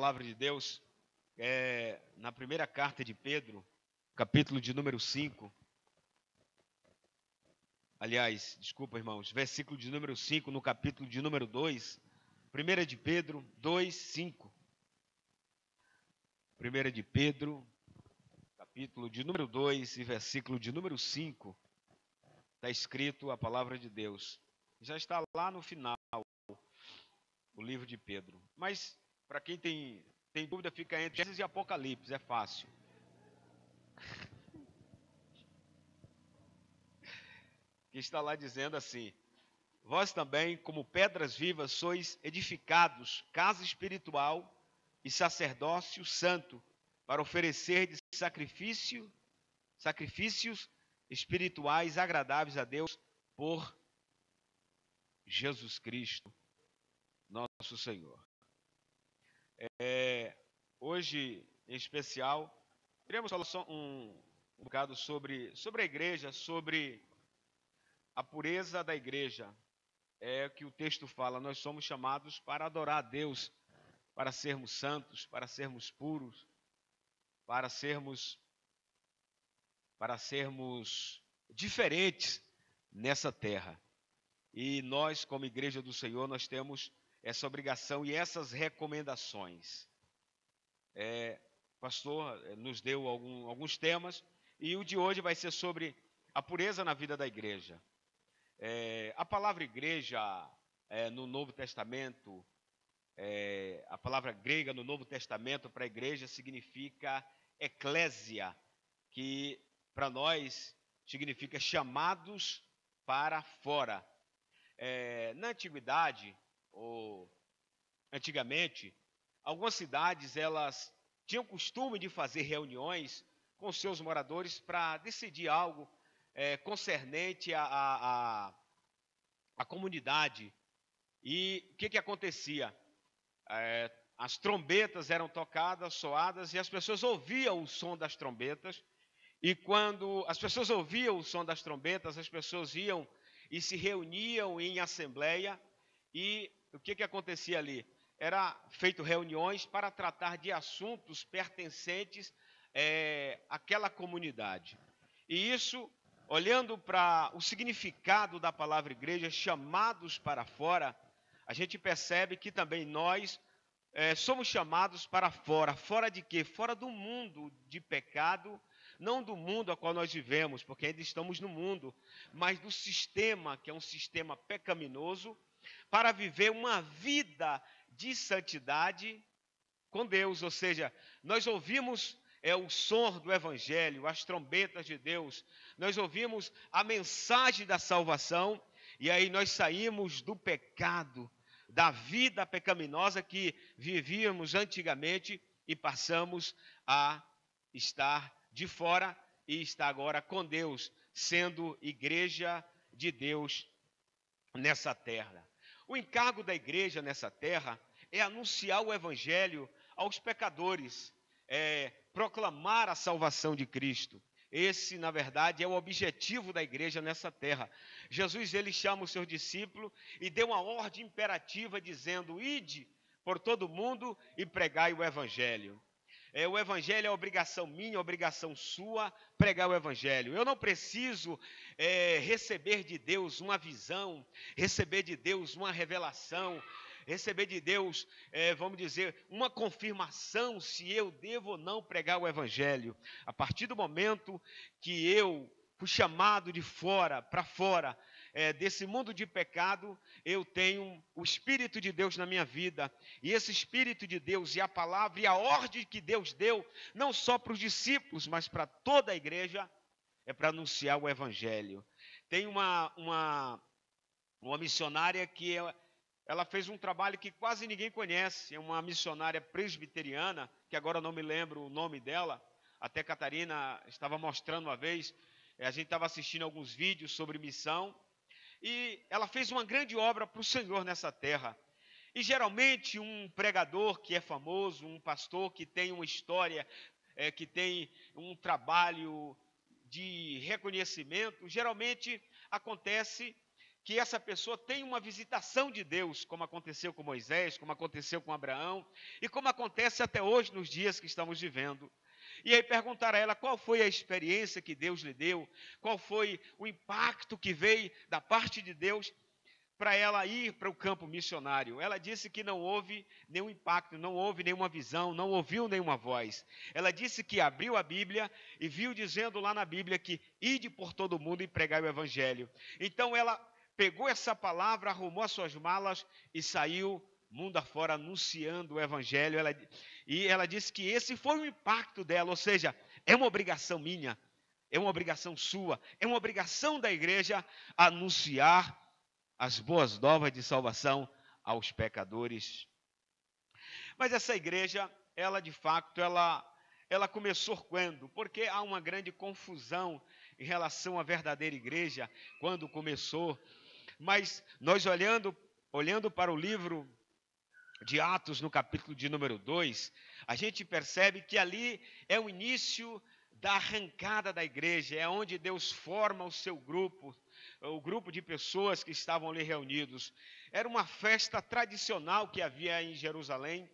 palavra de Deus na primeira carta de Pedro, capítulo de número 5. Aliás, desculpa, irmãos, versículo de número 5, no capítulo de número 2. 1 de Pedro 2, 5. 1 de Pedro, capítulo de número 2 e versículo de número 5. Está escrito a palavra de Deus. Já está lá no final, o livro de Pedro. Mas, para quem tem dúvida, fica entre Gênesis e Apocalipse, é fácil. Que está lá dizendo assim: vós também, como pedras vivas, sois edificados, casa espiritual e sacerdócio santo, para oferecer de sacrifícios espirituais agradáveis a Deus por Jesus Cristo, nosso Senhor. Hoje, em especial, queremos falar só um bocado sobre a igreja, sobre a pureza da igreja. É o que o texto fala, nós somos chamados para adorar a Deus, para sermos santos, para sermos puros, para sermos diferentes nessa terra. E nós, como igreja do Senhor, nós temos essa obrigação e essas recomendações. O pastor nos deu alguns temas, e o de hoje vai ser sobre a pureza na vida da igreja. A palavra igreja no Novo Testamento, a palavra grega no Novo Testamento para igreja significa eclésia, que para nós significa chamados para fora. Na antiguidade, ou antigamente, algumas cidades elas tinham costume de fazer reuniões com seus moradores para decidir algo concernente à comunidade. E o que acontecia? As trombetas eram tocadas, soadas, e as pessoas ouviam o som das trombetas. E quando as pessoas ouviam o som das trombetas, as pessoas iam e se reuniam em assembleia. E o que acontecia ali? Era feito reuniões para tratar de assuntos pertencentes àquela comunidade. E isso, olhando para o significado da palavra igreja, chamados para fora, a gente percebe que também nós somos chamados para fora. Fora de quê? Fora do mundo de pecado, não do mundo a qual nós vivemos, porque ainda estamos no mundo, mas do sistema, que é um sistema pecaminoso, para viver uma vida de santidade com Deus. Ou seja, nós ouvimos o som do Evangelho, as trombetas de Deus, nós ouvimos a mensagem da salvação, e aí nós saímos do pecado, da vida pecaminosa que vivíamos antigamente, e passamos a estar de fora e estar agora com Deus, sendo igreja de Deus nessa terra. O encargo da igreja nessa terra é anunciar o Evangelho aos pecadores, proclamar a salvação de Cristo. Esse, na verdade, é o objetivo da igreja nessa terra. Jesus, ele chama os seus discípulos e deu uma ordem imperativa dizendo: ide por todo mundo e pregai o Evangelho. O Evangelho é obrigação minha, obrigação sua, pregar o Evangelho. Eu não preciso receber de Deus uma visão, receber de Deus uma revelação, receber de Deus, vamos dizer, uma confirmação se eu devo ou não pregar o Evangelho. A partir do momento que eu fui chamado de fora para fora, desse mundo de pecado, eu tenho o Espírito de Deus na minha vida, e esse Espírito de Deus e a palavra e a ordem que Deus deu, não só para os discípulos, mas para toda a igreja, é para anunciar o Evangelho. Tem uma missionária que ela fez um trabalho que quase ninguém conhece, é uma missionária presbiteriana, que agora não me lembro o nome dela, até Catarina estava mostrando uma vez, a gente estava assistindo alguns vídeos sobre missão, e ela fez uma grande obra para o Senhor nessa terra. E geralmente um pregador que é famoso, um pastor que tem uma história, que tem um trabalho de reconhecimento, geralmente acontece que essa pessoa tem uma visitação de Deus, como aconteceu com Moisés, como aconteceu com Abraão, e como acontece até hoje nos dias que estamos vivendo. E aí perguntaram a ela qual foi a experiência que Deus lhe deu, qual foi o impacto que veio da parte de Deus para ela ir para o campo missionário. Ela disse que não houve nenhum impacto, não houve nenhuma visão, não ouviu nenhuma voz. Ela disse que abriu a Bíblia e viu dizendo lá na Bíblia que ide por todo mundo e pregai o evangelho. Então ela pegou essa palavra, arrumou as suas malas e saiu mundo afora anunciando o evangelho. Ela disse que esse foi o impacto dela, ou seja, é uma obrigação minha, é uma obrigação sua, é uma obrigação da igreja anunciar as boas novas de salvação aos pecadores. Mas essa igreja, ela de fato, ela começou quando? Porque há uma grande confusão em relação à verdadeira igreja, quando começou. Mas nós olhando para o livro de Atos, no capítulo de número 2, a gente percebe que ali é o início da arrancada da igreja, é onde Deus forma o seu grupo, o grupo de pessoas que estavam ali reunidos. Era uma festa tradicional que havia em Jerusalém,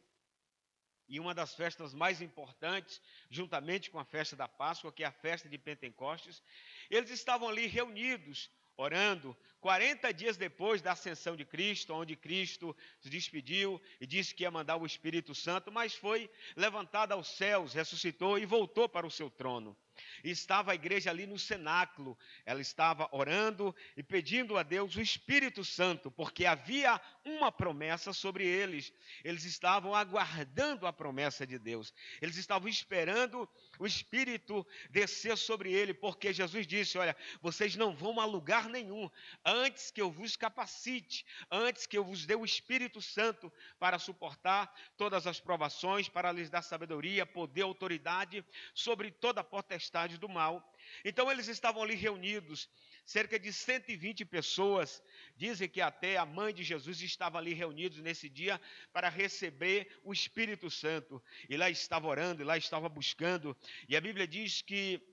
e uma das festas mais importantes, juntamente com a festa da Páscoa, que é a festa de Pentecostes. Eles estavam ali reunidos, orando, 40 dias depois da ascensão de Cristo, onde Cristo se despediu e disse que ia mandar o Espírito Santo, mas foi levantado aos céus, ressuscitou e voltou para o seu trono. E estava a igreja ali no cenáculo, ela estava orando e pedindo a Deus o Espírito Santo, porque havia uma promessa sobre eles. Eles estavam aguardando a promessa de Deus, eles estavam esperando o Espírito descer sobre ele, porque Jesus disse: olha, vocês não vão a lugar nenhum, antes que eu vos capacite, antes que eu vos dê o Espírito Santo para suportar todas as provações, para lhes dar sabedoria, poder, autoridade sobre toda a potestade do mal. Então eles estavam ali reunidos, cerca de 120 pessoas, dizem que até a mãe de Jesus estava ali reunidos nesse dia para receber o Espírito Santo, e lá estava orando, e lá estava buscando, e a Bíblia diz que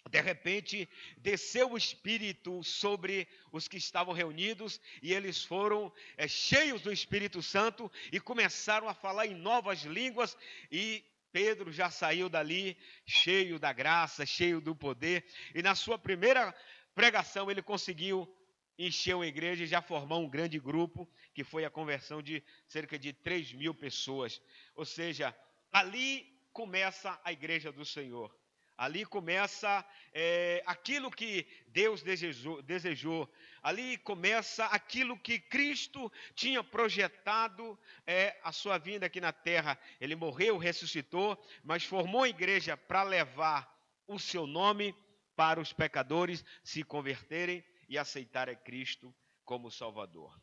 de repente desceu o Espírito sobre os que estavam reunidos, e eles foram cheios do Espírito Santo, e começaram a falar em novas línguas, e Pedro já saiu dali cheio da graça, cheio do poder, e na sua primeira pregação ele conseguiu encher uma igreja e já formar um grande grupo, que foi a conversão de cerca de 3.000 pessoas. Ou seja, ali começa a igreja do Senhor. Ali começa aquilo que Deus desejou. Ali começa aquilo que Cristo tinha projetado, a sua vinda aqui na terra. Ele morreu, ressuscitou, mas formou a igreja para levar o seu nome para os pecadores se converterem e aceitarem Cristo como Salvador.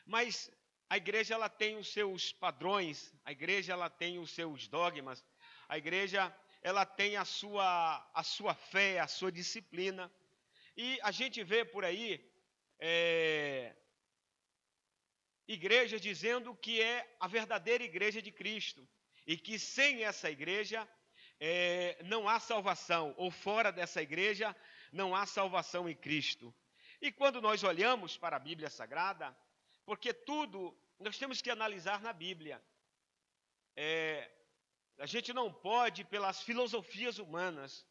Mas a igreja ela tem os seus padrões, a igreja ela tem os seus dogmas, a igreja ela tem a sua fé, a sua disciplina. E a gente vê por aí igrejas dizendo que é a verdadeira igreja de Cristo, e que sem essa igreja não há salvação, ou fora dessa igreja não há salvação em Cristo. E quando nós olhamos para a Bíblia Sagrada, porque tudo nós temos que analisar na Bíblia, a gente não pode ir pelas filosofias humanas,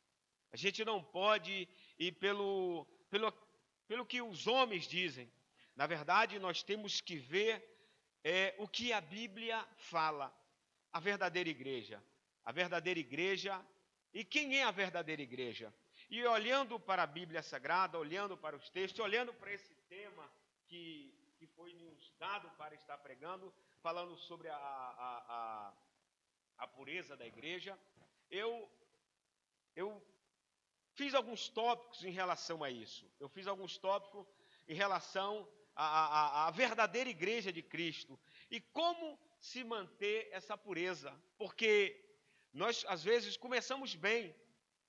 a gente não pode ir pelo que os homens dizem. Na verdade, nós temos que ver o que a Bíblia fala, a verdadeira igreja. A verdadeira igreja, e quem é a verdadeira igreja? E olhando para a Bíblia Sagrada, olhando para os textos, olhando para esse tema que foi nos dado para estar pregando, falando sobre a pureza da igreja, eu fiz alguns tópicos em relação a isso. Eu fiz alguns tópicos em relação à verdadeira igreja de Cristo e como se manter essa pureza, porque nós às vezes começamos bem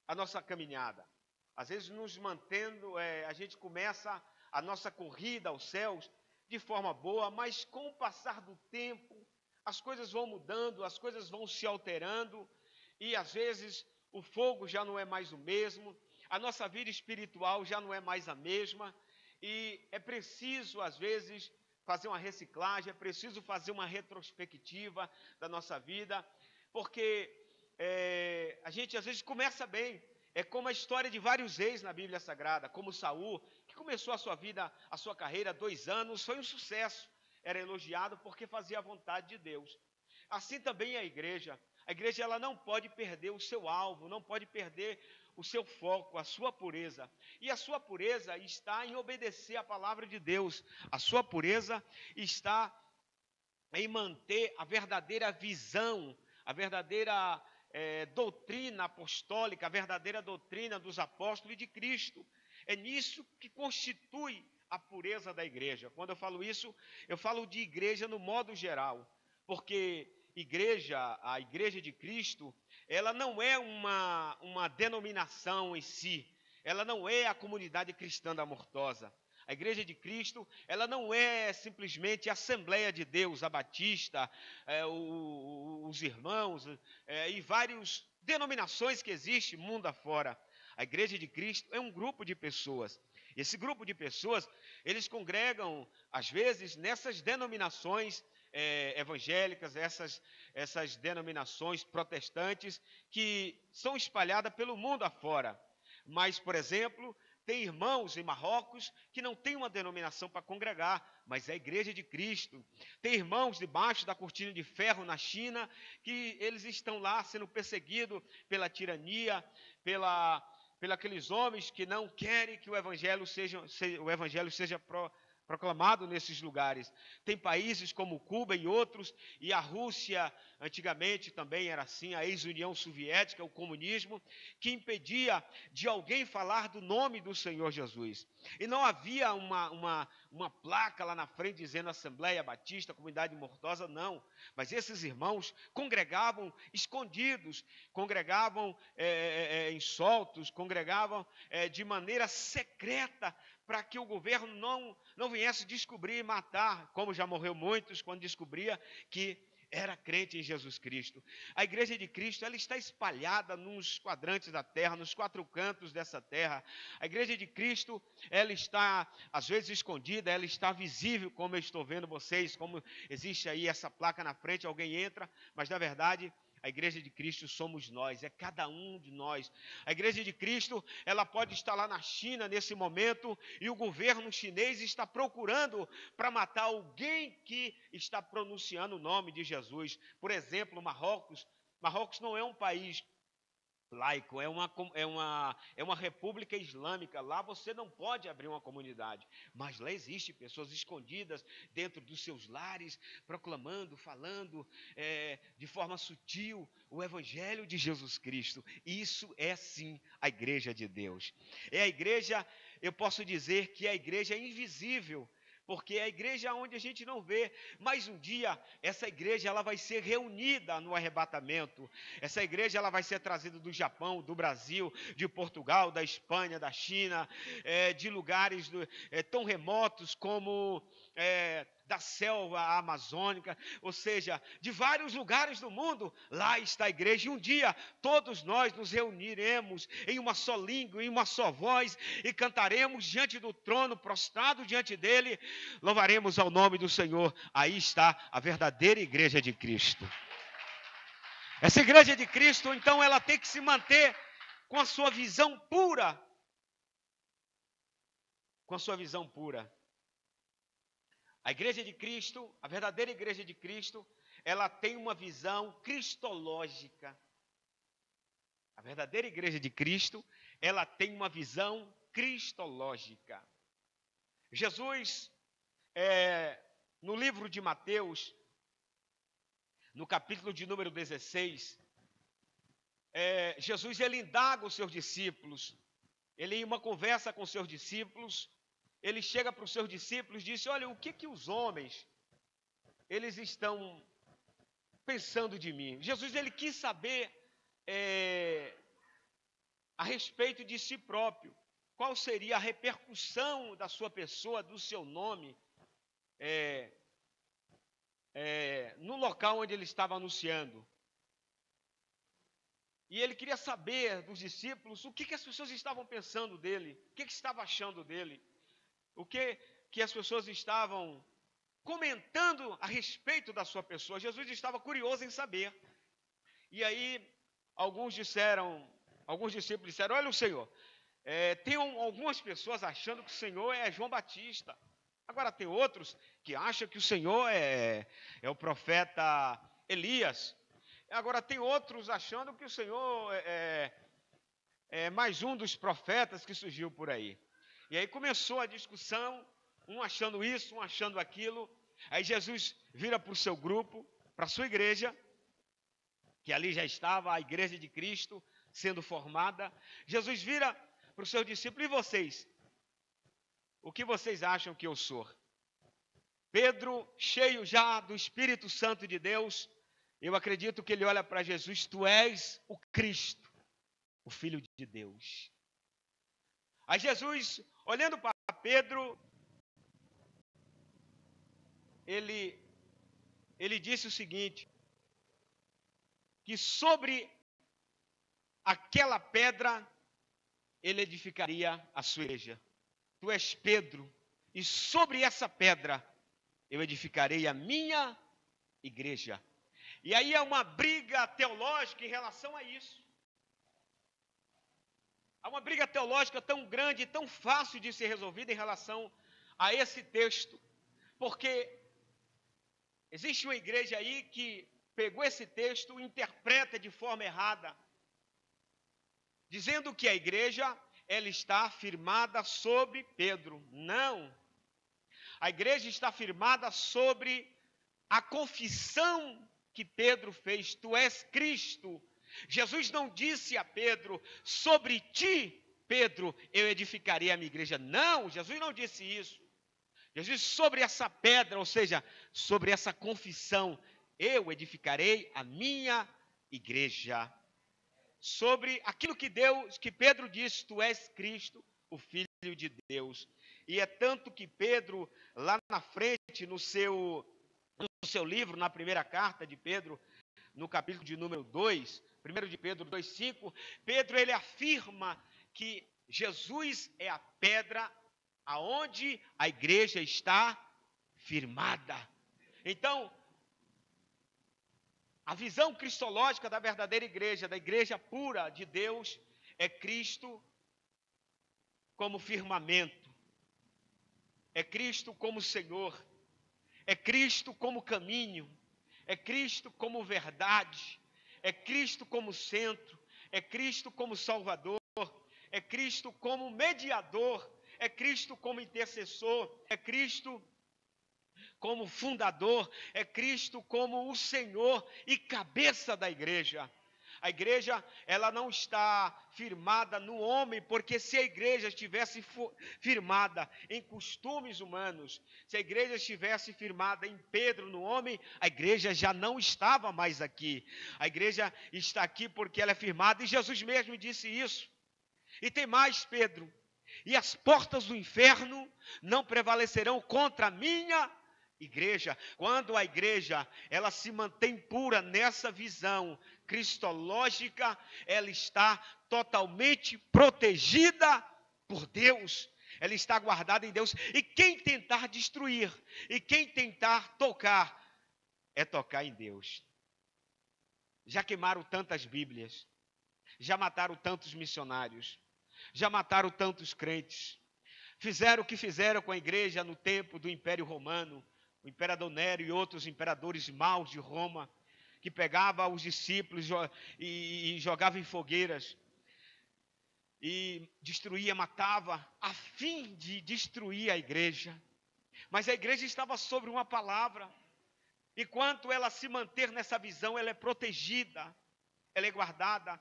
a nossa caminhada, às vezes nos mantendo, a gente começa a nossa corrida aos céus de forma boa, mas com o passar do tempo as coisas vão mudando, as coisas vão se alterando, e às vezes o fogo já não é mais o mesmo, a nossa vida espiritual já não é mais a mesma, E é preciso, às vezes, fazer uma reciclagem, é preciso fazer uma retrospectiva da nossa vida, porque a gente às vezes começa bem. É como a história de vários reis na Bíblia Sagrada, como Saul, que começou a sua vida, a sua carreira, 2 anos, foi um sucesso. Era elogiado porque fazia a vontade de Deus. Assim também a igreja. A igreja ela não pode perder o seu alvo, não pode perder o seu foco, a sua pureza. E a sua pureza está em obedecer a palavra de Deus. A sua pureza está em manter a verdadeira visão, a verdadeira doutrina apostólica, a verdadeira doutrina dos apóstolos e de Cristo. É nisso que constitui a pureza da igreja. Quando eu falo isso, eu falo de igreja no modo geral, porque a igreja de Cristo, ela não é uma denominação em si, ela não é a comunidade cristã da Mortosa. A igreja de Cristo, ela não é simplesmente a Assembleia de Deus, a Batista, os irmãos e várias denominações que existem mundo afora. A igreja de Cristo é um grupo de pessoas. Esse grupo de pessoas, eles congregam, às vezes, nessas denominações evangélicas, essas denominações protestantes que são espalhadas pelo mundo afora. Mas, por exemplo, tem irmãos em Marrocos que não tem uma denominação para congregar, mas é a igreja de Cristo. Tem irmãos debaixo da cortina de ferro na China, que eles estão lá sendo perseguidos pela tirania, aqueles homens que não querem que o evangelho seja proclamado nesses lugares. Tem países como Cuba e outros, e a Rússia, antigamente também era assim, a ex-União Soviética, o comunismo, que impedia de alguém falar do nome do Senhor Jesus. E não havia uma placa lá na frente dizendo Assembleia Batista, Comunidade Mortosa, não. Mas esses irmãos congregavam escondidos, congregavam insoltos, congregavam de maneira secreta, para que o governo não viesse descobrir e matar, como já morreu muitos quando descobria que era crente em Jesus Cristo. A igreja de Cristo, ela está espalhada nos quadrantes da terra, nos 4 cantos dessa terra. A igreja de Cristo, ela está às vezes escondida, ela está visível, como eu estou vendo vocês, como existe aí essa placa na frente, alguém entra, mas na verdade a igreja de Cristo somos nós, é cada um de nós. A igreja de Cristo, ela pode estar lá na China nesse momento e o governo chinês está procurando para matar alguém que está pronunciando o nome de Jesus. Por exemplo, Marrocos. Marrocos não é um país laico, é uma república islâmica. Lá você não pode abrir uma comunidade, mas lá existem pessoas escondidas dentro dos seus lares, proclamando, falando de forma sutil o evangelho de Jesus Cristo. Isso é sim a igreja de Deus. É a igreja, eu posso dizer que a igreja é invisível, porque é a igreja onde a gente não vê, mas um dia essa igreja ela vai ser reunida no arrebatamento. Essa igreja ela vai ser trazida do Japão, do Brasil, de Portugal, da Espanha, da China, de lugares tão remotos como da selva amazônica, ou seja, de vários lugares do mundo. Lá está a igreja e um dia todos nós nos reuniremos em uma só língua, em uma só voz e cantaremos diante do trono, prostrado diante dele, louvaremos ao nome do Senhor. Aí está a verdadeira igreja de Cristo. Essa igreja de Cristo, então, ela tem que se manter com a sua visão pura. Com a sua visão pura. A igreja de Cristo, a verdadeira igreja de Cristo, ela tem uma visão cristológica. A verdadeira igreja de Cristo, ela tem uma visão cristológica. Jesus, no livro de Mateus, no capítulo de número 16, Jesus ele indaga os seus discípulos. Ele, em uma conversa com os seus discípulos, ele chega para os seus discípulos e diz: olha, o que os homens eles estão pensando de mim? Jesus ele quis saber a respeito de si próprio. Qual seria a repercussão da sua pessoa, do seu nome, no local onde ele estava anunciando. E ele queria saber dos discípulos o que as pessoas estavam pensando dele, o que estavam achando dele. o que as pessoas estavam comentando a respeito da sua pessoa. Jesus estava curioso em saber. E aí, alguns discípulos disseram, olha o Senhor, tem algumas pessoas achando que o Senhor é João Batista. Agora tem outros que acham que o Senhor é o profeta Elias. Agora tem outros achando que o Senhor é mais um dos profetas que surgiu por aí. E aí começou a discussão, um achando isso, um achando aquilo. Aí Jesus vira para o seu grupo, para a sua igreja, que ali já estava a igreja de Cristo sendo formada. Jesus vira para os seus discípulos, e vocês? O que vocês acham que eu sou? Pedro, cheio já do Espírito Santo de Deus, eu acredito que ele olha para Jesus, tu és o Cristo, o Filho de Deus. Aí Jesus, olhando para Pedro, ele disse o seguinte, que sobre aquela pedra ele edificaria a sua igreja. Tu és Pedro, e sobre essa pedra eu edificarei a minha igreja. E aí há uma briga teológica em relação a isso. Há uma briga teológica tão grande, tão fácil de ser resolvida em relação a esse texto, porque existe uma igreja aí que pegou esse texto e interpreta de forma errada, dizendo que a igreja, ela está firmada sobre Pedro. Não. A igreja está firmada sobre a confissão que Pedro fez. Tu és Cristo. Jesus não disse a Pedro, sobre ti, Pedro, eu edificarei a minha igreja. Não, Jesus não disse isso. Jesus disse sobre essa pedra, ou seja, sobre essa confissão, eu edificarei a minha igreja. Sobre aquilo que Pedro disse, tu és Cristo, o Filho de Deus. E é tanto que Pedro, lá na frente, no seu livro, na primeira carta de Pedro, no capítulo de número 2, 1 de Pedro 2,5, Pedro ele afirma que Jesus é a pedra aonde a igreja está firmada. Então, a visão cristológica da verdadeira igreja, da igreja pura de Deus, é Cristo como firmamento, é Cristo como Senhor, é Cristo como caminho, é Cristo como verdade, é Cristo como centro, é Cristo como Salvador, é Cristo como mediador, é Cristo como intercessor, é Cristo como fundador, é Cristo como o Senhor e cabeça da igreja. A igreja, ela não está firmada no homem, porque se a igreja estivesse firmada em costumes humanos, se a igreja estivesse firmada em Pedro, no homem, a igreja já não estava mais aqui. A igreja está aqui porque ela é firmada, e Jesus mesmo disse isso. E tem mais, Pedro, e as portas do inferno não prevalecerão contra a minha igreja. Quando a igreja, ela se mantém pura nessa visão cristológica, ela está totalmente protegida por Deus, ela está guardada em Deus, e quem tentar destruir, e quem tentar tocar, é tocar em Deus. Já queimaram tantas Bíblias, já mataram tantos missionários, já mataram tantos crentes, fizeram o que fizeram com a igreja no tempo do Império Romano, o imperador Nero e outros imperadores maus de Roma, que pegava os discípulos e jogava em fogueiras, e destruía, matava, a fim de destruir a igreja. Mas a igreja estava sobre uma palavra, enquanto ela se manter nessa visão, ela é protegida, ela é guardada,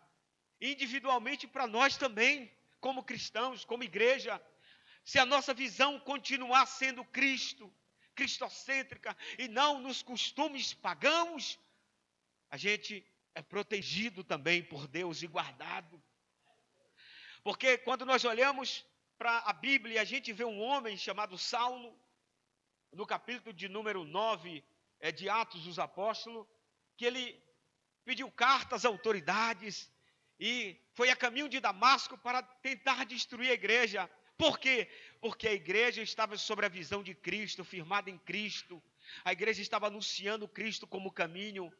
individualmente para nós também, como cristãos, como igreja. Se a nossa visão continuar sendo Cristo, cristocêntrica, e não nos costumes pagãos, a gente é protegido também por Deus e guardado. Porque quando nós olhamos para a Bíblia, a gente vê um homem chamado Saulo, no capítulo de número 9 de Atos dos Apóstolos, que ele pediu cartas às autoridades e foi a caminho de Damasco para tentar destruir a igreja, Por quê? Porque a igreja estava sobre a visão de Cristo, firmada em Cristo. A igreja estava anunciando Cristo como caminho.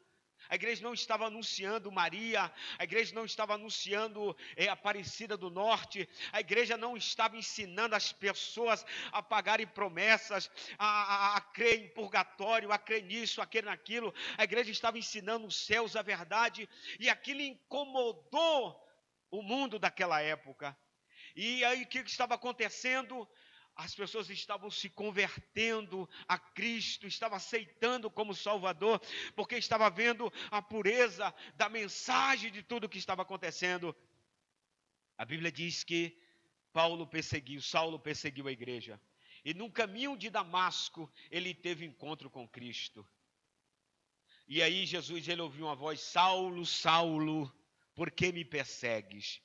A igreja não estava anunciando Maria, a igreja não estava anunciando Aparecida do Norte, a igreja não estava ensinando as pessoas a pagarem promessas, a crer em purgatório, a crer nisso, a crer naquilo. A igreja estava ensinando os céus, a verdade, e aquilo incomodou o mundo daquela época. E aí o que estava acontecendo? As pessoas estavam se convertendo a Cristo, estavam aceitando como Salvador, porque estava vendo a pureza da mensagem de tudo o que estava acontecendo. A Bíblia diz que Saulo perseguiu a igreja. E no caminho de Damasco, ele teve encontro com Cristo. E aí ele ouviu uma voz: Saulo, Saulo, por que me persegues?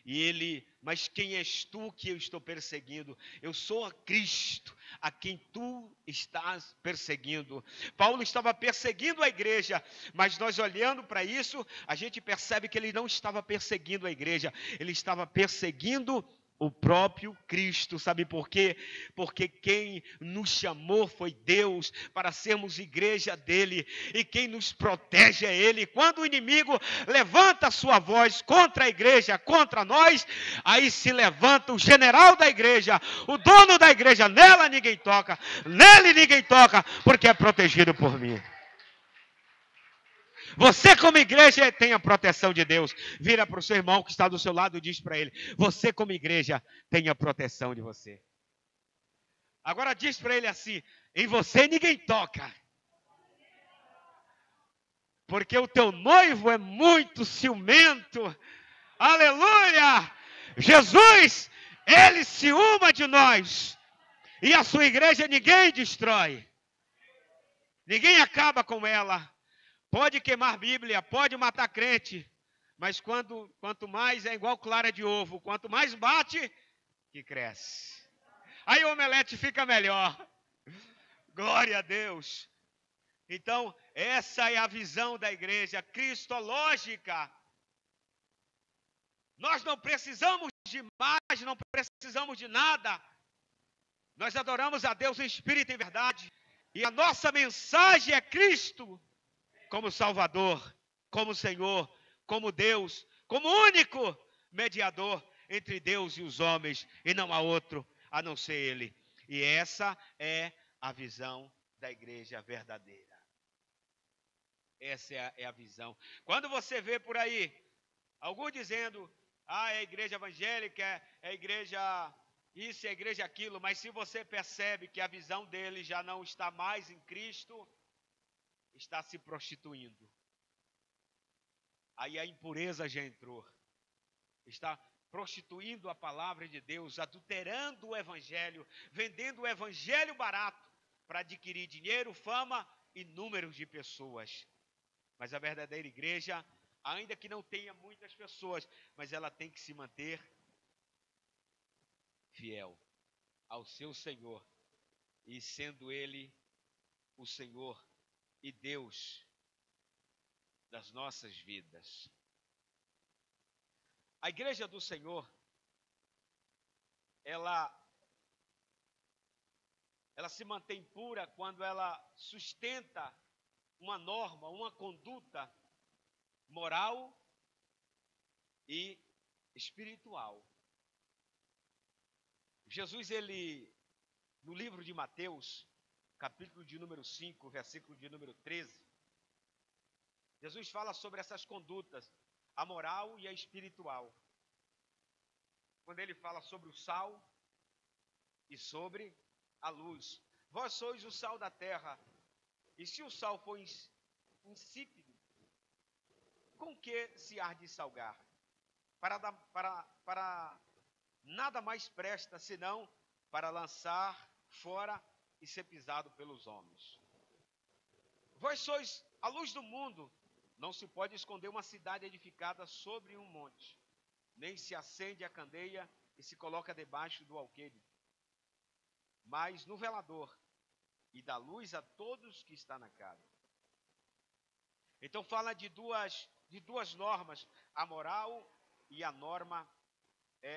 E ele: mas quem és tu que eu estou perseguindo? Eu sou a Cristo, a quem tu estás perseguindo. Paulo estava perseguindo a igreja, mas nós olhando para isso, a gente percebe que ele não estava perseguindo a igreja, ele estava perseguindo o próprio Cristo. Sabe por quê? Porque quem nos chamou foi Deus para sermos igreja dele, e quem nos protege é ele. Quando o inimigo levanta a sua voz contra a igreja, contra nós, aí se levanta o general da igreja, o dono da igreja. Nela ninguém toca, nele ninguém toca, porque é protegido por mim. Você como igreja tem a proteção de Deus. Vira para o seu irmão que está do seu lado e diz para ele: você como igreja tem a proteção de você. Agora diz para ele assim: em você ninguém toca, porque o teu noivo é muito ciumento. Aleluia! Jesus, ele ciúma de nós, e a sua igreja ninguém destrói, ninguém acaba com ela. Pode queimar Bíblia, pode matar crente, mas quanto mais é igual clara de ovo, quanto mais bate, que cresce. Aí o omelete fica melhor. Glória a Deus. Então, essa é a visão da igreja cristológica. Nós não precisamos de mais, não precisamos de nada. Nós adoramos a Deus em espírito e em verdade. E a nossa mensagem é Cristo como Salvador, como Senhor, como Deus, como único mediador entre Deus e os homens, e não há outro a não ser Ele. E essa é a visão da igreja verdadeira. Essa é a visão. Quando você vê por aí algum dizendo: é a igreja evangélica, é a igreja isso, é a igreja aquilo, mas se você percebe que a visão dele já não está mais em Cristo, está se prostituindo. Aí a impureza já entrou. Está prostituindo a palavra de Deus, adulterando o evangelho, vendendo o evangelho barato para adquirir dinheiro, fama e números de pessoas. Mas a verdadeira igreja, ainda que não tenha muitas pessoas, mas ela tem que se manter fiel ao seu Senhor, e sendo Ele o Senhor e Deus das nossas vidas. A igreja do Senhor, ela se mantém pura quando ela sustenta uma norma, uma conduta moral e espiritual. Jesus, no livro de Mateus, capítulo de número 5, versículo de número 13, Jesus fala sobre essas condutas, a moral e a espiritual. Quando ele fala sobre o sal e sobre a luz. Vós sois o sal da terra, e se o sal for insípido, com que se há de salgar? Para nada mais presta, senão para lançar fora e ser pisado pelos homens. Vós sois a luz do mundo. Não se pode esconder uma cidade edificada sobre um monte, nem se acende a candeia e se coloca debaixo do alqueire, mas no velador, e dá luz a todos que está na casa. Então fala de duas normas, a moral e a norma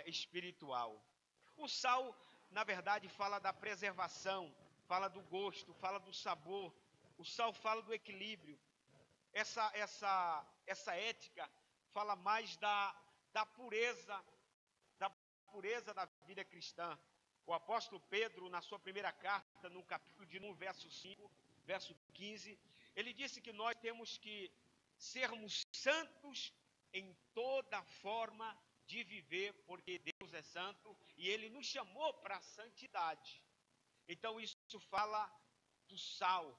espiritual. O sal, na verdade, fala da preservação, fala do gosto, fala do sabor. O sal fala do equilíbrio. Essa ética fala mais da pureza da vida cristã. O apóstolo Pedro, na sua primeira carta, no capítulo de 1, verso 5, verso 15, ele disse que nós temos que sermos santos em toda forma de viver, porque Deus é santo e Ele nos chamou para a santidade. Então isso fala do sal,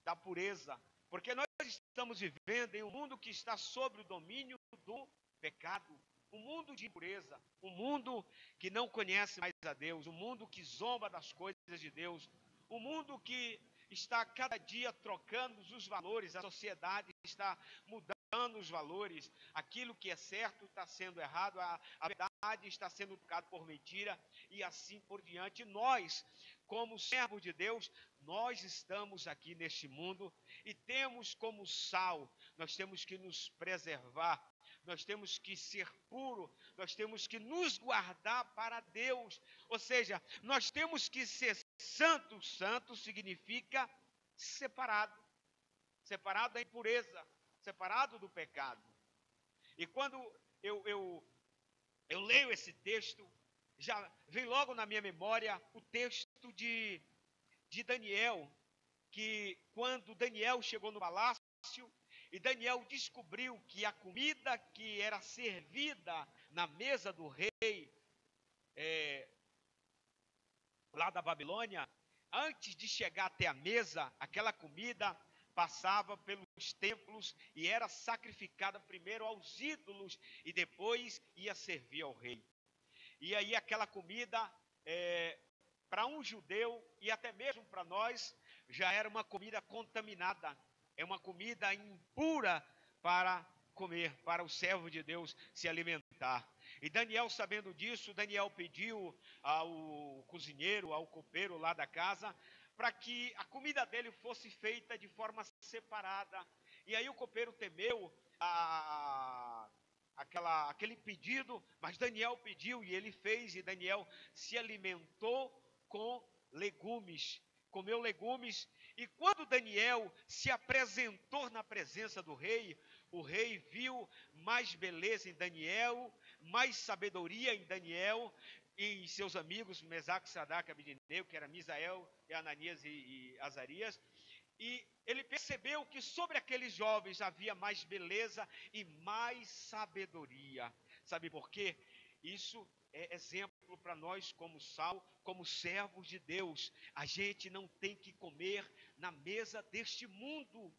da pureza, porque nós estamos vivendo em um mundo que está sob o domínio do pecado, um mundo de impureza, um mundo que não conhece mais a Deus, um mundo que zomba das coisas de Deus, um mundo que está cada dia trocando os valores, a sociedade está mudando os valores, aquilo que é certo está sendo errado, a verdade está sendo tocada por mentira e assim por diante. Nós, como servos de Deus, nós estamos aqui neste mundo e temos como sal, nós temos que nos preservar, nós temos que ser puro, nós temos que nos guardar para Deus, ou seja, nós temos que ser santo. Santo significa separado, separado da impureza, separado do pecado. E quando eu leio esse texto, já vem logo na minha memória o texto de Daniel, que quando Daniel chegou no palácio, e Daniel descobriu que a comida que era servida na mesa do rei, lá da Babilônia, antes de chegar até a mesa, aquela comida passava pelos templos e era sacrificada primeiro aos ídolos e depois ia servir ao rei. E aí aquela comida, para um judeu e até mesmo para nós, já era uma comida contaminada, é uma comida impura para comer, para o servo de Deus se alimentar. E Daniel, sabendo disso, Daniel pediu ao cozinheiro, ao copeiro lá da casa, para que a comida dele fosse feita de forma separada. E aí o copeiro temeu aquele pedido, mas Daniel pediu e ele fez, e Daniel se alimentou com legumes, comeu legumes, e quando Daniel se apresentou na presença do rei, o rei viu mais beleza em Daniel, mais sabedoria em Daniel, e em seus amigos, Mesaque, Sadraque, Abednego, que era Misael, e Ananias e Azarias, e ele percebeu que sobre aqueles jovens havia mais beleza e mais sabedoria. Sabe por quê? Isso é exemplo para nós como sal, como servos de Deus. A gente não tem que comer na mesa deste mundo.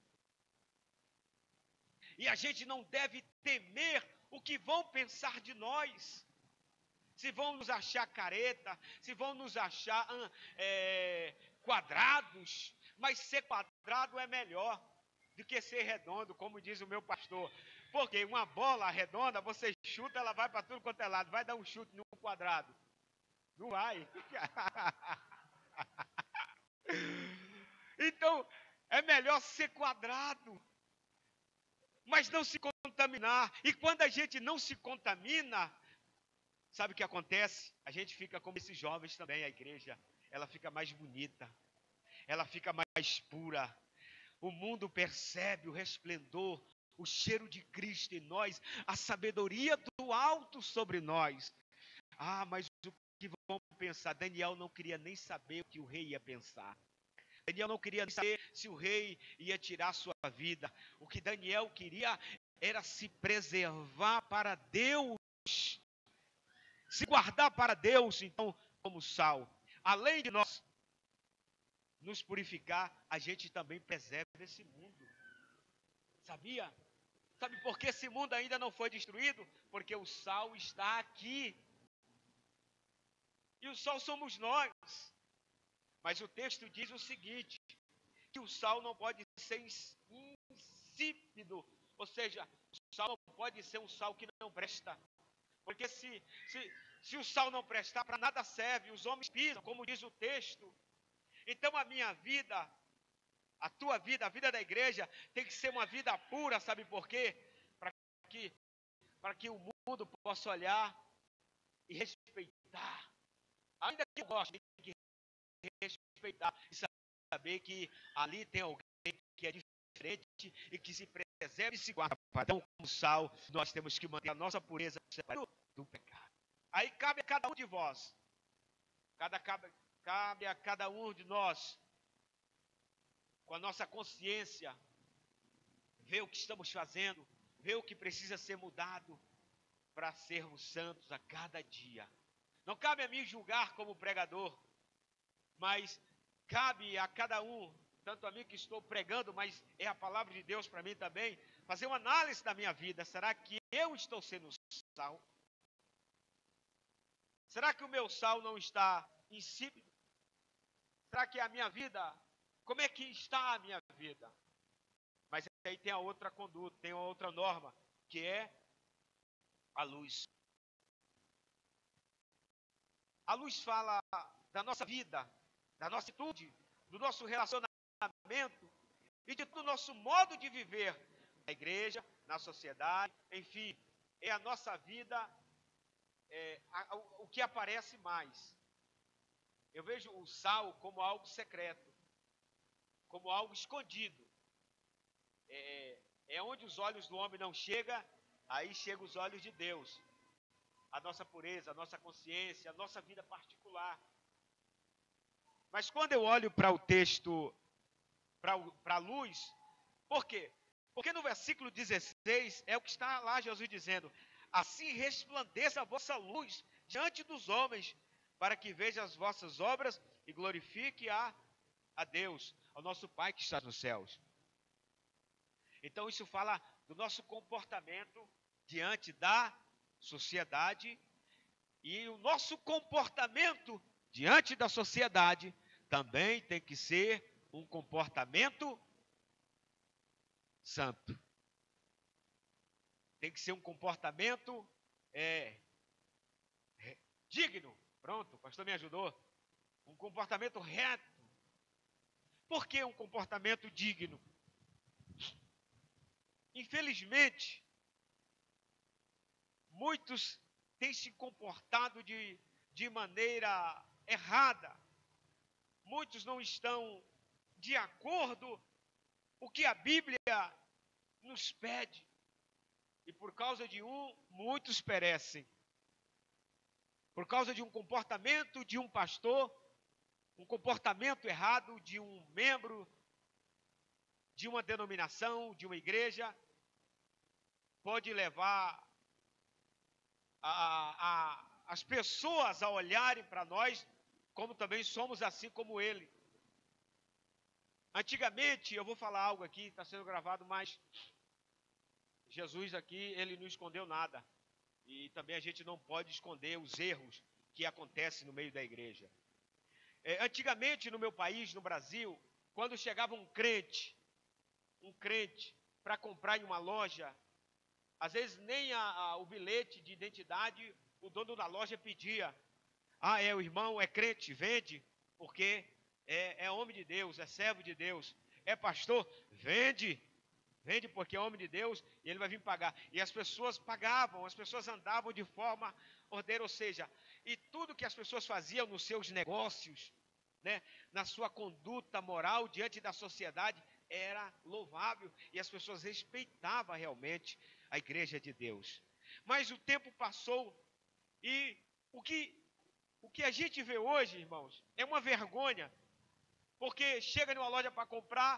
E a gente não deve temer o que vão pensar de nós. Se vão nos achar careta, se vão nos achar quadrados, mas ser quadrado é melhor do que ser redondo, como diz o meu pastor. Porque uma bola redonda, você chuta, ela vai para tudo quanto é lado. Vai dar um chute num quadrado? Não vai. Então, é melhor ser quadrado, mas não se contaminar. E quando a gente não se contamina, sabe o que acontece? A gente fica como esses jovens também, a igreja. Ela fica mais bonita, ela fica mais pura. O mundo percebe o resplendor, o cheiro de Cristo em nós, a sabedoria do alto sobre nós. Ah, mas o que vão pensar? Daniel não queria nem saber o que o rei ia pensar. Daniel não queria nem saber se o rei ia tirar sua vida. O que Daniel queria era se preservar para Deus, se guardar para Deus. Então, como sal, além de nós nos purificar, a gente também preserva esse mundo. Sabia? Sabe por que esse mundo ainda não foi destruído? Porque o sal está aqui. E o sal somos nós. Mas o texto diz o seguinte, que o sal não pode ser insípido. Ou seja, o sal não pode ser um sal que não presta. Porque se o sal não prestar, para nada serve. Os homens pisam, como diz o texto. Então a minha vida, a tua vida, a vida da igreja, tem que ser uma vida pura, sabe por quê? Para que o mundo possa olhar e respeitar gosta, tem que respeitar e saber que ali tem alguém que é diferente e que se preserve e se guarda. Então, como sal, nós temos que manter a nossa pureza do pecado. Aí cabe a cada um de vós, cabe a cada um de nós, com a nossa consciência, ver o que estamos fazendo, ver o que precisa ser mudado para sermos santos a cada dia. Não cabe a mim julgar como pregador, mas cabe a cada um, tanto a mim que estou pregando, mas é a palavra de Deus para mim também, fazer uma análise da minha vida. Será que eu estou sendo sal? Será que o meu sal não está insípido? Será que a minha vida, como é que está a minha vida? Mas aí tem a outra conduta, tem a outra norma, que é a luz. A luz fala da nossa vida, da nossa atitude, do nosso relacionamento e de todo o nosso modo de viver na igreja, na sociedade, enfim, é a nossa vida, o que aparece mais. Eu vejo o sal como algo secreto, como algo escondido. É onde os olhos do homem não chegam, aí chegam os olhos de Deus. A nossa pureza, a nossa consciência, a nossa vida particular. Mas quando eu olho para o texto, para a luz, por quê? Porque no versículo 16 é o que está lá Jesus dizendo: assim resplandeça a vossa luz diante dos homens, para que vejam as vossas obras e glorifique a Deus, ao nosso Pai que está nos céus. Então isso fala do nosso comportamento diante da sociedade, e o nosso comportamento diante da sociedade também tem que ser um comportamento santo. Tem que ser um comportamento digno. Pronto, o pastor me ajudou. Um comportamento reto. Por que um comportamento digno? Infelizmente, muitos têm se comportado de maneira errada. Muitos não estão de acordo com o que a Bíblia nos pede. E por causa de muitos perecem. Por causa de um comportamento de um pastor, um comportamento errado de um membro de uma denominação, de uma igreja, pode levar as pessoas a olharem para nós como também somos assim como ele. Antigamente, eu vou falar algo aqui, está sendo gravado, mas Jesus aqui, ele não escondeu nada. E também a gente não pode esconder os erros que acontecem no meio da igreja. Antigamente, no meu país, no Brasil, quando chegava um crente para comprar em uma loja, às vezes nem o bilhete de identidade o dono da loja pedia. O irmão é crente, vende, porque é homem de Deus, é servo de Deus. É pastor, vende porque é homem de Deus e ele vai vir pagar. E as pessoas pagavam, as pessoas andavam de forma ordeira, ou seja, e tudo que as pessoas faziam nos seus negócios, né, na sua conduta moral diante da sociedade, era louvável e as pessoas respeitavam realmente a igreja de Deus. Mas o tempo passou e o que a gente vê hoje, irmãos, é uma vergonha, porque chega numa loja para comprar.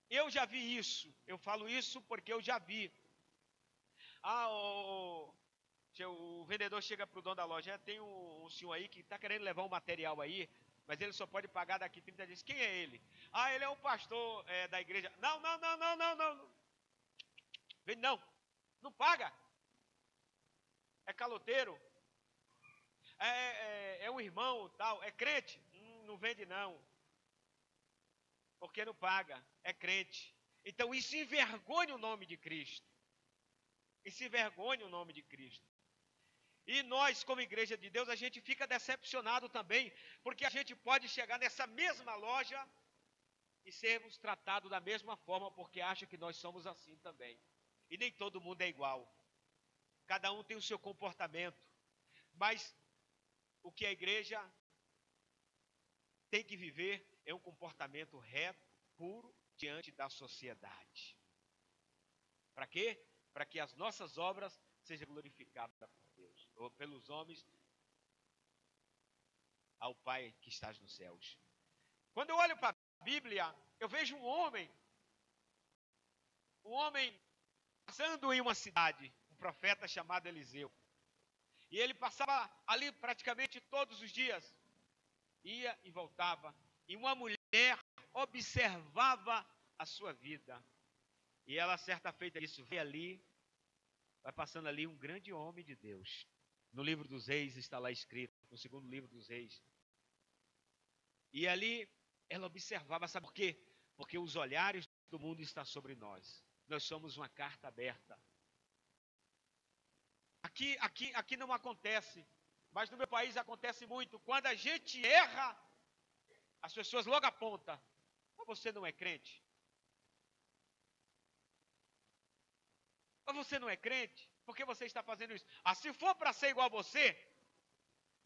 Eu já vi isso, eu falo isso porque eu já vi. O vendedor chega para o dono da loja: tem um senhor aí que está querendo levar um material aí, mas ele só pode pagar daqui 30 dias. Quem é ele? Ele é o pastor da igreja. Não. Não paga. É caloteiro. É um irmão, tal, é crente. Não vende não. Porque não paga, é crente. Então isso envergonha o nome de Cristo. Isso envergonha o nome de Cristo. E nós, como igreja de Deus, a gente fica decepcionado também, porque a gente pode chegar nessa mesma loja e sermos tratados da mesma forma, porque acha que nós somos assim também. E nem todo mundo é igual. Cada um tem o seu comportamento. Mas o que a igreja tem que viver é um comportamento reto, puro, diante da sociedade. Para quê? Para que as nossas obras sejam glorificadas por Deus, ou pelos homens, ao Pai que estás nos céus. Quando eu olho para a Bíblia, eu vejo um homem passando em uma cidade, um profeta chamado Eliseu. E ele passava ali praticamente todos os dias, ia e voltava, e uma mulher observava a sua vida. E ela, certa feita, disse: vê ali, vai passando ali um grande homem de Deus. No livro dos Reis está lá escrito, no segundo livro dos Reis. E ali ela observava, sabe por quê? Porque os olhares do mundo estão sobre nós. Nós somos uma carta aberta. Aqui não acontece, mas no meu país acontece muito. Quando a gente erra, as pessoas logo apontam: mas você não é crente? Mas você não é crente? Por que você está fazendo isso? Ah, se for para ser igual a você,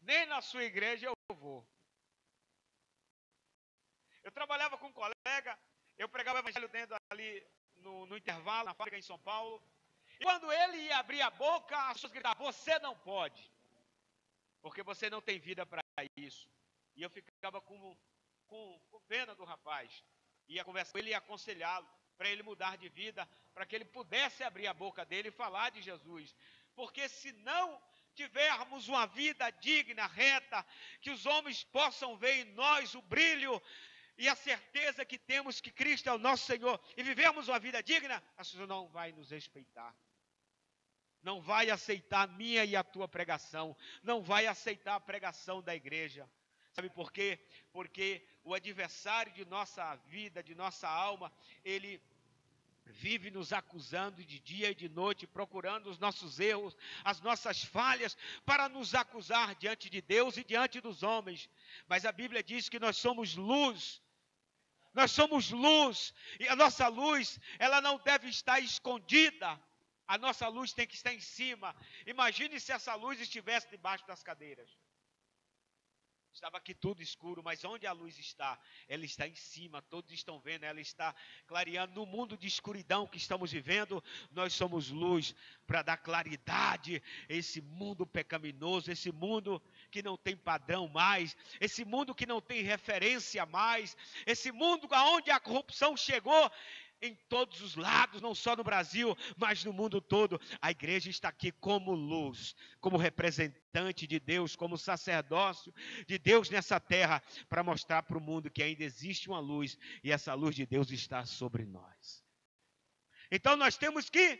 nem na sua igreja eu vou. Eu trabalhava com um colega, eu pregava o evangelho dentro ali no intervalo, na fábrica em São Paulo. E quando ele ia abrir a boca, as pessoas gritavam: você não pode, porque você não tem vida para isso. E eu ficava com pena do rapaz. Ia conversar com ele e aconselhá-lo para ele mudar de vida, para que ele pudesse abrir a boca dele e falar de Jesus. Porque se não tivermos uma vida digna, reta, que os homens possam ver em nós o brilho e a certeza que temos que Cristo é o nosso Senhor, e vivemos uma vida digna, a pessoa não vai nos respeitar. Não vai aceitar a minha e a tua pregação. Não vai aceitar a pregação da igreja. Sabe por quê? Porque o adversário de nossa vida, de nossa alma, ele vive nos acusando de dia e de noite, procurando os nossos erros, as nossas falhas, para nos acusar diante de Deus e diante dos homens. Mas a Bíblia diz que nós somos luz. Nós somos luz. E a nossa luz, ela não deve estar escondida. A nossa luz tem que estar em cima. Imagine se essa luz estivesse debaixo das cadeiras. Estava aqui tudo escuro, mas onde a luz está? Ela está em cima, todos estão vendo, ela está clareando. No mundo de escuridão que estamos vivendo, nós somos luz para dar claridade a esse mundo pecaminoso, esse mundo que não tem padrão mais, esse mundo que não tem referência mais, esse mundo onde a corrupção chegou em todos os lados, não só no Brasil, mas no mundo todo. A igreja está aqui como luz, como representante de Deus, como sacerdócio de Deus nessa terra, para mostrar para o mundo que ainda existe uma luz, e essa luz de Deus está sobre nós. Então nós temos que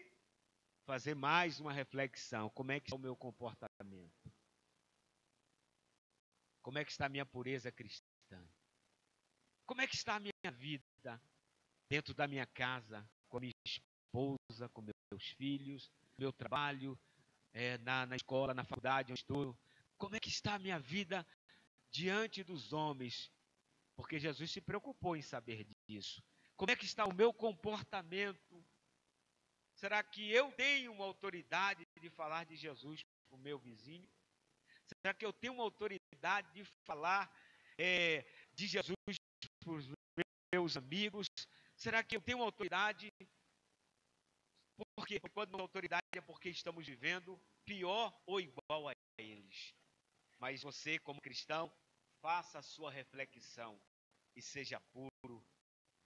fazer mais uma reflexão. Como é que está o meu comportamento? Como é que está a minha pureza cristã? Como é que está a minha vida? Dentro da minha casa, com a minha esposa, com meus filhos, meu trabalho, na escola, na faculdade onde estou. Como é que está a minha vida diante dos homens? Porque Jesus se preocupou em saber disso. Como é que está o meu comportamento? Será que eu tenho uma autoridade de falar de Jesus para o meu vizinho? Será que eu tenho uma autoridade de falar de Jesus para os meus amigos? Será que eu tenho autoridade? Porque quando não autoridade é porque estamos vivendo pior ou igual a eles. Mas você, como cristão, faça a sua reflexão e seja puro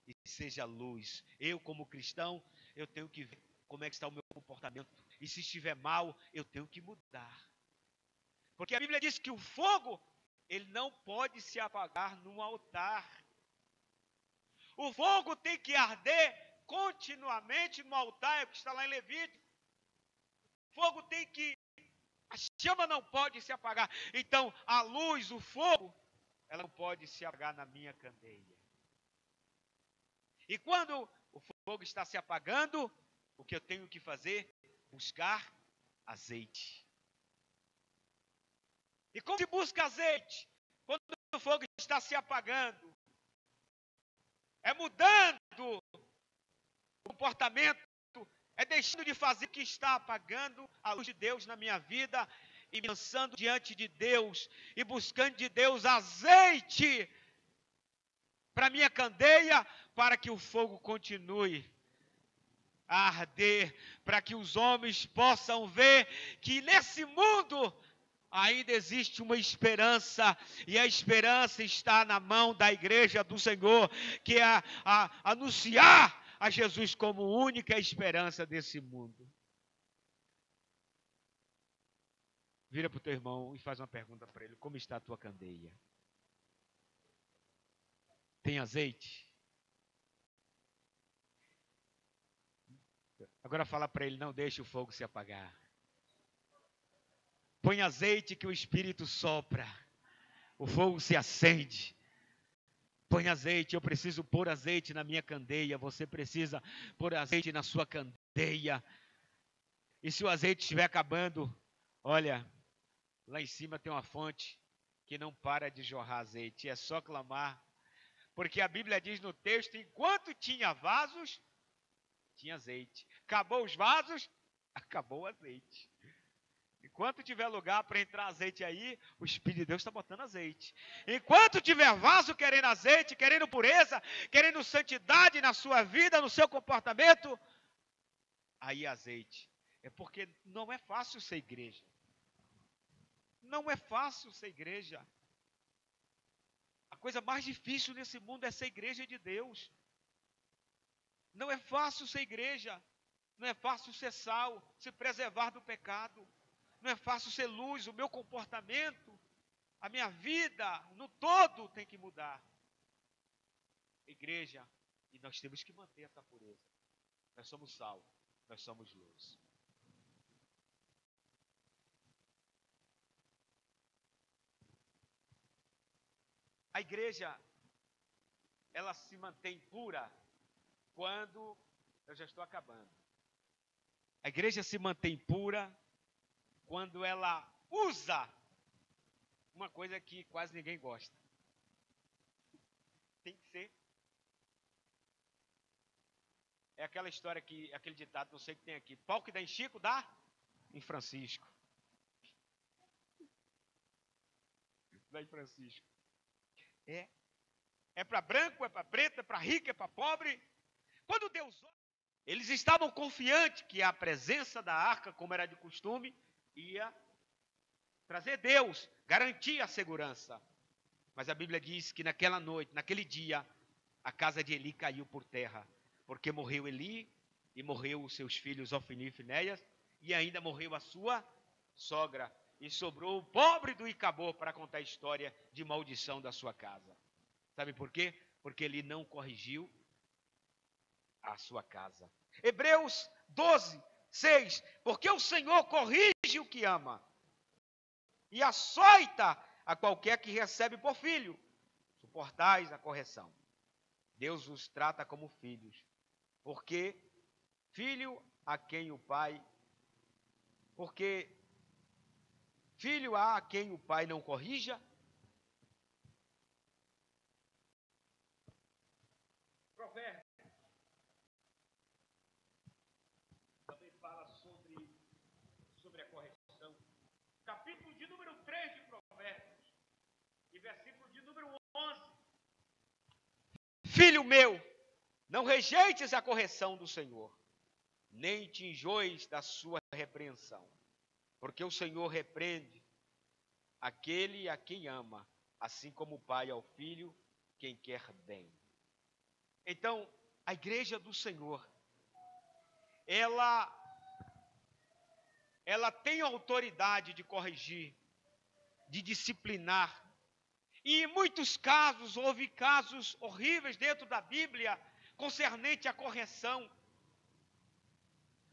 e seja luz. Eu, como cristão, eu tenho que ver como é que está o meu comportamento. E se estiver mal, eu tenho que mudar. Porque a Bíblia diz que o fogo, ele não pode se apagar num altar. O fogo tem que arder continuamente no altar, é o que está lá em Levítico. Fogo tem que... A chama não pode se apagar. Então, a luz, o fogo, ela não pode se apagar na minha candeia. E quando o fogo está se apagando, o que eu tenho que fazer? Buscar azeite. E como se busca azeite? Quando o fogo está se apagando. É mudando o comportamento, é deixando de fazer o que está apagando a luz de Deus na minha vida e me lançando diante de Deus e buscando de Deus azeite para a minha candeia, para que o fogo continue a arder, para que os homens possam ver que nesse mundo ainda existe uma esperança, e a esperança está na mão da igreja do Senhor, que é anunciar a Jesus como única esperança desse mundo. Vira para o teu irmão e faz uma pergunta para ele: como está a tua candeia? Tem azeite? Agora fala para ele: não deixe o fogo se apagar. Põe azeite que o Espírito sopra. O fogo se acende. Põe azeite, eu preciso pôr azeite na minha candeia. Você precisa pôr azeite na sua candeia. E se o azeite estiver acabando, olha, lá em cima tem uma fonte que não para de jorrar azeite. É só clamar. Porque a Bíblia diz no texto: enquanto tinha vasos, tinha azeite. Acabou os vasos, acabou o azeite. Enquanto tiver lugar para entrar azeite aí, o Espírito de Deus está botando azeite. Enquanto tiver vaso querendo azeite, querendo pureza, querendo santidade na sua vida, no seu comportamento, aí azeite. É porque não é fácil ser igreja. Não é fácil ser igreja. A coisa mais difícil nesse mundo é ser igreja de Deus. Não é fácil ser igreja. Não é fácil ser sal, se preservar do pecado. Não é fácil ser luz. O meu comportamento, a minha vida, no todo tem que mudar. Igreja, e nós temos que manter essa pureza. Nós somos sal, nós somos luz. A igreja, ela se mantém pura quando... Eu já estou acabando. A igreja se mantém pura quando ela usa uma coisa que quase ninguém gosta. Tem que ser. É aquela história que, aquele ditado, não sei o que tem aqui. Pau que dá em Chico, dá em Francisco. Dá em Francisco. É para branco, é para preto, é para rico, é para pobre. Quando Deus... Eles estavam confiantes que a presença da arca, como era de costume, ia trazer Deus, garantir a segurança. Mas a Bíblia diz que naquela noite, naquele dia, a casa de Eli caiu por terra, porque morreu Eli e morreu os seus filhos Ofni e Finéias, e ainda morreu a sua sogra, e sobrou o pobre do Icabor para contar a história de maldição da sua casa. Sabe por quê? Porque ele não corrigiu a sua casa. Hebreus 12, 6. Porque o Senhor corrige o que ama e açoita a qualquer que recebe por filho. Suportais a correção. Deus os trata como filhos. Porque filho a quem o pai... Porque filho há a quem o pai não corrija. Provérbios também fala sobre a correção. Capítulo de número 3 de Provérbios e versículo de número 11. Filho meu, não rejeites a correção do Senhor, nem te enjoes da sua repreensão, porque o Senhor repreende aquele a quem ama, assim como o pai ao filho, quem quer bem. Então, a igreja do Senhor, ela tem autoridade de corrigir, de disciplinar. E em muitos casos, houve casos horríveis dentro da Bíblia, concernente à correção.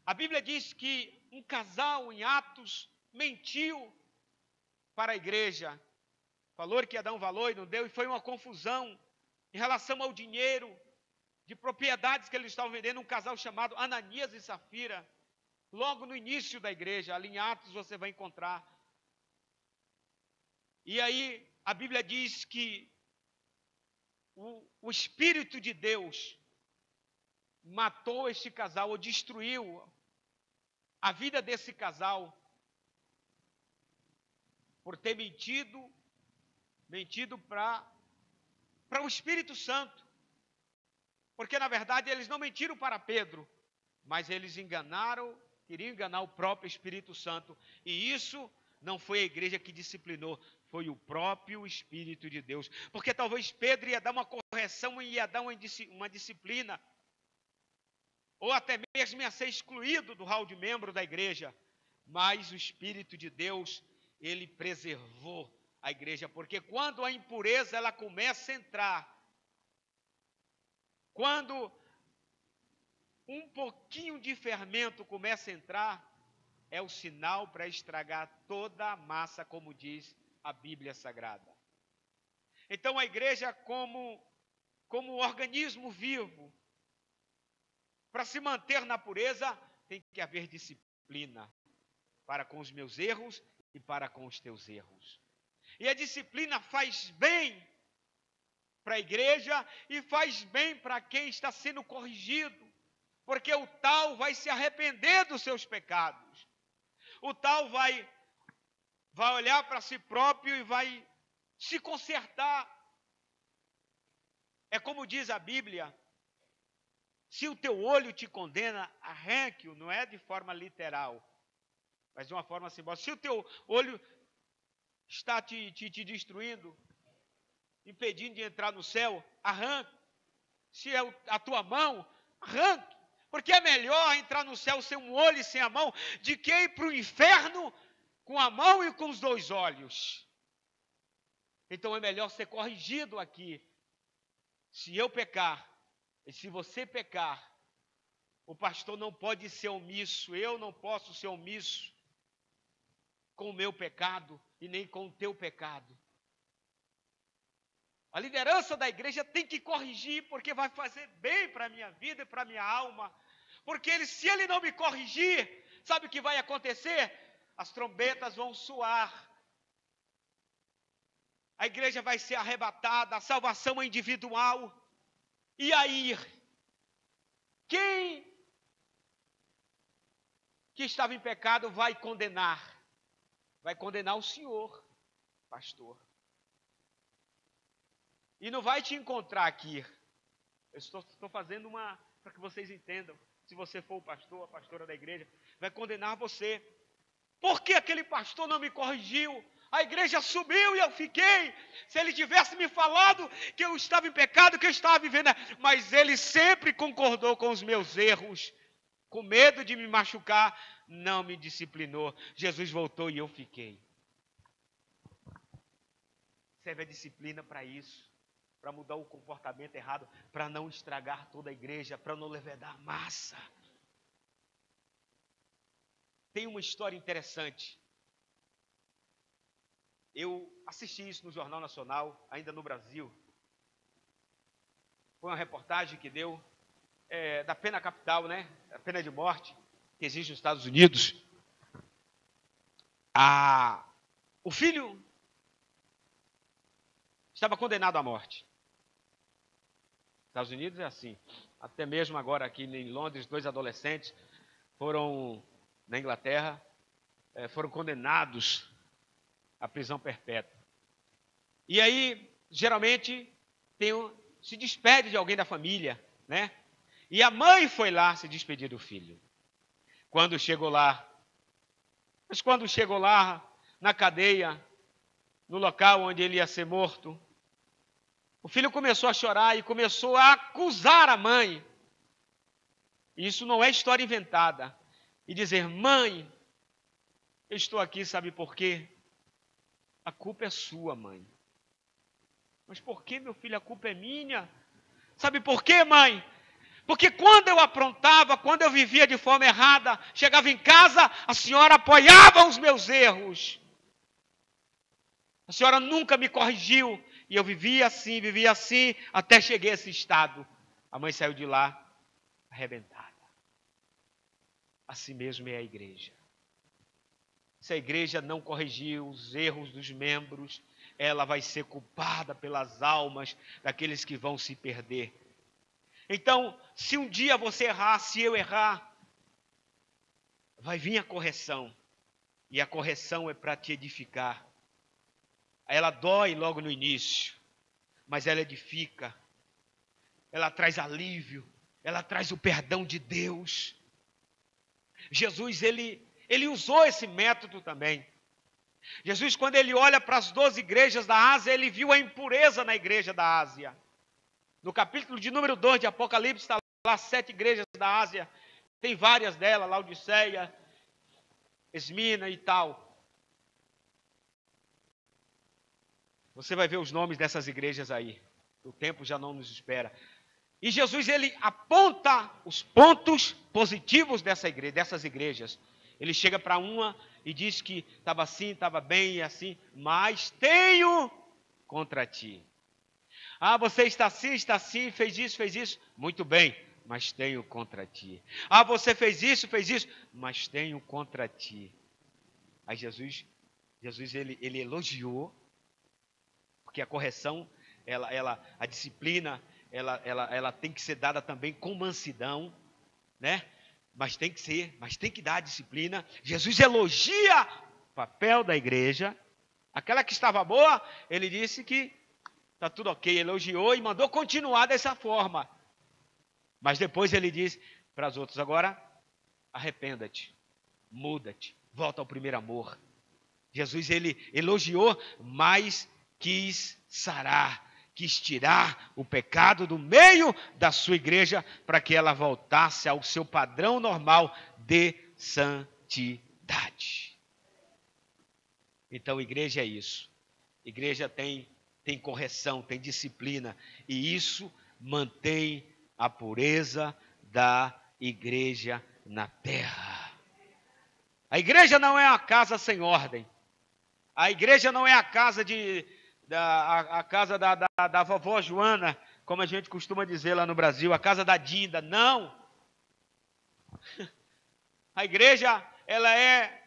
A Bíblia diz que um casal em Atos mentiu para a igreja. Falou que ia dar um valor e não deu, e foi uma confusão em relação ao dinheiro de propriedades que eles estavam vendendo, um casal chamado Ananias e Safira. Logo no início da igreja, ali em Atos você vai encontrar. E aí a Bíblia diz que o Espírito de Deus matou este casal, ou destruiu a vida desse casal, por ter mentido para para o Espírito Santo. Porque, na verdade, eles não mentiram para Pedro, mas eles queriam enganar o próprio Espírito Santo. E isso não foi a igreja que disciplinou, foi o próprio Espírito de Deus. Porque talvez Pedro ia dar uma correção e ia dar uma disciplina, ou até mesmo ia ser excluído do hall de membro da igreja. Mas o Espírito de Deus, ele preservou a igreja, porque quando a impureza ela começa a entrar, quando um pouquinho de fermento começa a entrar, é o sinal para estragar toda a massa, como diz a Bíblia Sagrada. Então a igreja como organismo vivo, para se manter na pureza, tem que haver disciplina para com os meus erros e para com os teus erros. E a disciplina faz bem para a igreja e faz bem para quem está sendo corrigido, porque o tal vai se arrepender dos seus pecados. O tal vai olhar para si próprio e vai se consertar. É como diz a Bíblia, se o teu olho te condena, arranque-o, não é de forma literal, mas de uma forma simbólica. Se o teu olho está te destruindo, impedindo de entrar no céu, arranque. Se é a tua mão, arranque. Porque é melhor entrar no céu sem um olho e sem a mão, de que ir para o inferno com a mão e com os dois olhos. Então é melhor ser corrigido aqui. Se eu pecar, e se você pecar, o pastor não pode ser omisso, eu não posso ser omisso com o meu pecado e nem com o teu pecado. A liderança da igreja tem que corrigir, porque vai fazer bem para a minha vida e para a minha alma. Porque se ele não me corrigir, sabe o que vai acontecer? As trombetas vão soar. A igreja vai ser arrebatada, a salvação é individual. E aí, quem que estava em pecado vai condenar? Vai condenar o senhor, pastor. E não vai te encontrar aqui. Eu estou fazendo para que vocês entendam. Se você for o pastor, a pastora da igreja, vai condenar você. Por que aquele pastor não me corrigiu? A igreja subiu e eu fiquei. Se ele tivesse me falado que eu estava em pecado, que eu estava vivendo, mas ele sempre concordou com os meus erros. Com medo de me machucar, não me disciplinou. Jesus voltou e eu fiquei. Serve a disciplina para isso. Para mudar o comportamento errado, para não estragar toda a igreja, para não levedar a massa. Tem uma história interessante. Eu assisti isso no Jornal Nacional, ainda no Brasil. Foi uma reportagem que deu da pena capital, né? A pena de morte que existe nos Estados Unidos. O filho estava condenado à morte. Estados Unidos é assim. Até mesmo agora aqui em Londres, 2 adolescentes foram, na Inglaterra, foram condenados à prisão perpétua. E aí, geralmente, se despede de alguém da família, né? E a mãe foi lá se despedir do filho. Quando chegou lá na cadeia, no local onde ele ia ser morto, o filho começou a chorar e começou a acusar a mãe. Isso não é história inventada. E dizer: mãe, eu estou aqui, sabe por quê? A culpa é sua, mãe. Mas por que, meu filho, a culpa é minha? Sabe por quê, mãe? Porque quando eu aprontava, quando eu vivia de forma errada, chegava em casa, a senhora apoiava os meus erros. A senhora nunca me corrigiu. E eu vivia assim, até cheguei a esse estado. A mãe saiu de lá arrebentada. Assim mesmo é a igreja. Se a igreja não corrigir os erros dos membros, ela vai ser culpada pelas almas daqueles que vão se perder. Então, se um dia você errar, se eu errar, vai vir a correção. E a correção é para te edificar. Ela dói logo no início. mas ela edifica, ela traz alívio, ela traz o perdão de Deus. Jesus, ele usou esse método também. Jesus, quando ele olha para as 12 igrejas da Ásia, ele viu a impureza na igreja da Ásia. No capítulo de número 2 de Apocalipse, está lá 7 igrejas da Ásia. Tem várias delas, Laodiceia, Esmina e tal. Você vai ver os nomes dessas igrejas aí. O tempo já não nos espera. E Jesus, ele aponta os pontos positivos dessas igrejas. Ele chega para uma e diz que estava assim, estava bem e assim, mas tenho contra ti. Ah, você está assim, fez isso, muito bem, mas tenho contra ti. Ah, você fez isso, mas tenho contra ti. Aí Jesus ele elogiou, porque a correção, a disciplina, ela tem que ser dada também com mansidão, né? Mas tem que dar a disciplina. Jesus elogia o papel da igreja. Aquela que estava boa, ele disse que está tudo ok, elogiou e mandou continuar dessa forma. Mas depois ele disse para as outras, agora arrependa-te, muda-te, volta ao primeiro amor. Jesus, ele elogiou, mas quis sarar, quis tirar o pecado do meio da sua igreja para que ela voltasse ao seu padrão normal de santidade. Então, igreja é isso. Igreja tem correção, tem disciplina, e isso mantém a pureza da igreja na terra. A igreja não é uma casa sem ordem. A igreja não é a casa da vovó Joana, como a gente costuma dizer lá no Brasil, a casa da Dinda. Não. A igreja, ela é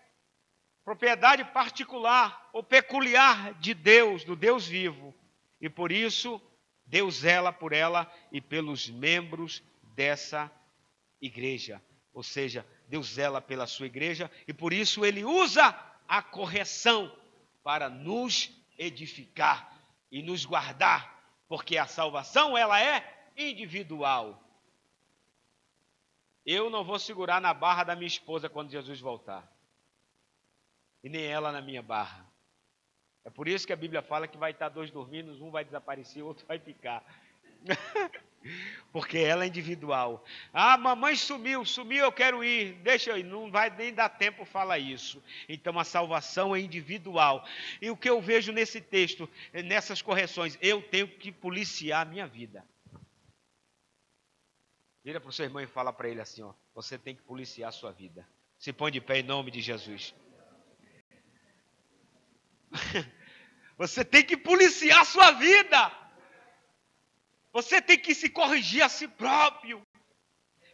propriedade particular ou peculiar de Deus, do Deus vivo. E por isso, Deus zela por ela e pelos membros dessa igreja. Ou seja, Deus zela pela sua igreja e por isso Ele usa a correção para nos edificar e nos guardar. Porque a salvação, ela é individual. Eu não vou segurar na barra da minha esposa quando Jesus voltar. E nem ela na minha barra. É por isso que a Bíblia fala que vai estar 2 dormindo, um vai desaparecer, o outro vai ficar. Porque ela é individual. Ah, mamãe sumiu, eu quero ir. Deixa eu ir, não vai nem dar tempo falar isso. Então a salvação é individual. E o que eu vejo nesse texto, nessas correções, eu tenho que policiar a minha vida. Vira para o seu irmão e fala para ele assim, ó, você tem que policiar a sua vida. Se põe de pé em nome de Jesus. Você tem que policiar a sua vida. Você tem que se corrigir a si próprio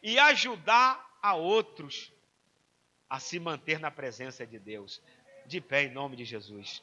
e ajudar a outros a se manter na presença de Deus. De pé em nome de Jesus.